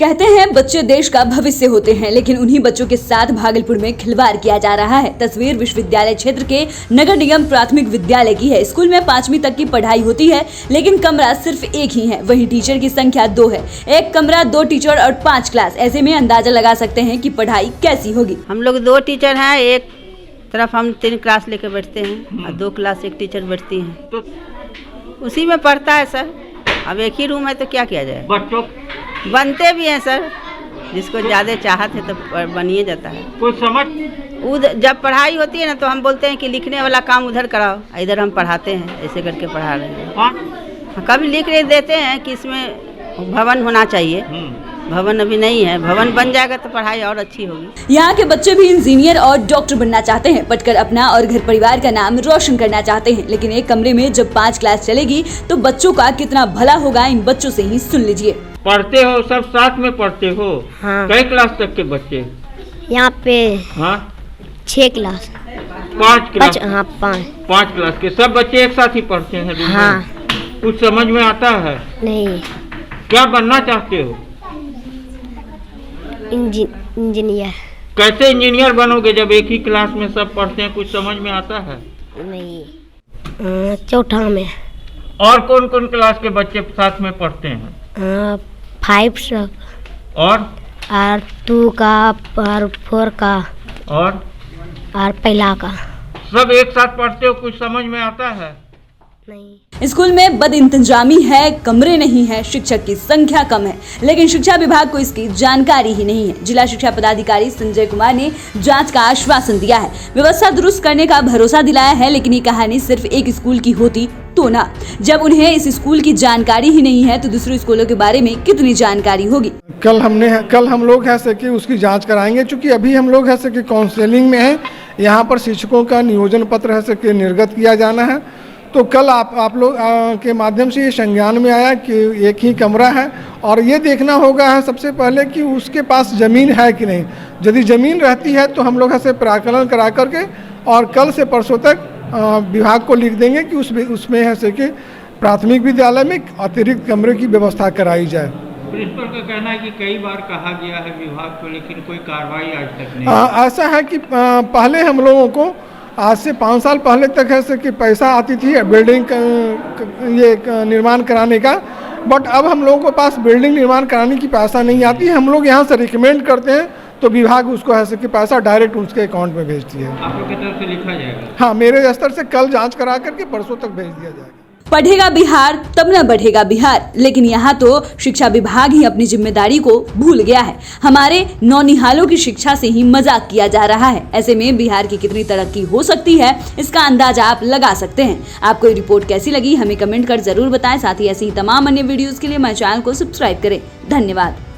कहते हैं बच्चे देश का भविष्य होते हैं, लेकिन उन्हीं बच्चों के साथ भागलपुर में खिलवाड़ किया जा रहा है। तस्वीर विश्वविद्यालय क्षेत्र के नगर निगम प्राथमिक विद्यालय की है। स्कूल में 5वीं तक की पढ़ाई होती है, लेकिन कमरा सिर्फ एक ही है। वहीं टीचर की संख्या 2 है। एक कमरा, 2 टीचर और 5 क्लास। ऐसे में अंदाजा लगा सकते हैं कि पढ़ाई कैसी होगी। हम लोग 2 टीचर हैं, एक तरफ हम 3 क्लास लेकर बैठते हैं और 2 क्लास एक टीचर बैठती हैं, तो उसी में पढ़ता है सर। अब एक ही रूम है तो क्या किया जाए। बच्चों बनते भी हैं सर, जिसको ज़्यादा चाहत है तो बनिए जाता है। कोई समझ उधर जब पढ़ाई होती है ना तो हम बोलते हैं कि लिखने वाला काम उधर कराओ, इधर हम पढ़ाते हैं, ऐसे करके पढ़ा रहे हैं। कभी लिख रहे देते हैं कि इसमें भवन होना चाहिए। भवन अभी नहीं है, भवन बन जाएगा तो पढ़ाई और अच्छी होगी। यहाँ के बच्चे भी इंजीनियर और डॉक्टर बनना चाहते हैं, पढ़कर अपना और घर परिवार का नाम रोशन करना चाहते हैं। लेकिन एक कमरे में जब 5 क्लास चलेगी तो बच्चों का कितना भला होगा, इन बच्चों से ही सुन लीजिए। पढ़ते हो, सब साथ में पढ़ते हो? हाँ। कई क्लास तक के बच्चे? यहाँ पे हाँ 6 क्लास। 5 क्लास? हाँ 5 क्लास के सब बच्चे एक साथ ही पढ़ते हैं रूम में? हाँ। कुछ समझ में आता है? नहीं। क्या बनना चाहते हो? इंजीनियर। कैसे इंजीनियर बनोगे जब एक ही क्लास में सब पढ़ते हैं? कुछ समझ में आता है? नहीं। चौथा में। और कौन कौन क्लास के बच्चे साथ में पढ़ते हैं? 5 सब। और 2 का और 4 का और पहला का। सब एक साथ पढ़ते हो? कुछ समझ में आता है? नहीं। स्कूल में बद इंतजामी है, कमरे नहीं है, शिक्षक की संख्या कम है, लेकिन शिक्षा विभाग को इसकी जानकारी ही नहीं है। जिला शिक्षा पदाधिकारी संजय कुमार ने जांच का आश्वासन दिया है, व्यवस्था दुरुस्त करने का भरोसा दिलाया है, लेकिन ये कहानी सिर्फ एक स्कूल की होती तो ना। जब उन्हें इस स्कूल की जानकारी ही नहीं है तो दूसरे स्कूलों के बारे में कितनी जानकारी होगी। कल हम लोग है कि उसकी जांच कराएंगे, क्योंकि अभी हम लोग है कि काउंसलिंग में है। यहाँ पर शिक्षकों का नियोजन पत्र है कि निर्गत किया जाना है। तो कल आप लोग के माध्यम से ये संज्ञान में आया कि एक ही कमरा है, और ये देखना होगा है सबसे पहले कि उसके पास ज़मीन है कि नहीं। यदि ज़मीन रहती है तो हम लोग ऐसे प्राकलन करा करके और कल से परसों तक विभाग को लिख देंगे कि उसमें है से कि प्राथमिक विद्यालय में अतिरिक्त कमरे की व्यवस्था कराई जाए। प्रिंसिपल का कहना है कि कई बार कहा गया है विभाग को, लेकिन कोई कार्रवाई आज तक नहीं। ऐसा है कि पहले हम लोगों को आज से 5 साल पहले तक है कि पैसा आती थी बिल्डिंग ये निर्माण कराने का, बट अब हम लोगों के पास बिल्डिंग निर्माण कराने की पैसा नहीं आती। हम लोग यहाँ से रिकमेंड करते हैं तो विभाग उसको है कि पैसा डायरेक्ट उसके अकाउंट में भेजती है। आप लोग की तरफ से लिखा जाएगा? हाँ, मेरे स्तर से कल जांच करा करके परसों तक भेज दिया जाएगा। पढ़ेगा बिहार तब न बढ़ेगा बिहार, लेकिन यहाँ तो शिक्षा विभाग ही अपनी जिम्मेदारी को भूल गया है। हमारे नौनिहालों की शिक्षा से ही मजाक किया जा रहा है। ऐसे में बिहार की कितनी तरक्की हो सकती है, इसका अंदाजा आप लगा सकते हैं। आपको ये रिपोर्ट कैसी लगी हमें कमेंट कर जरूर बताएं। साथ ही ऐसी ही तमाम अन्य वीडियोस के लिए हमारे चैनल को सब्सक्राइब करें। धन्यवाद।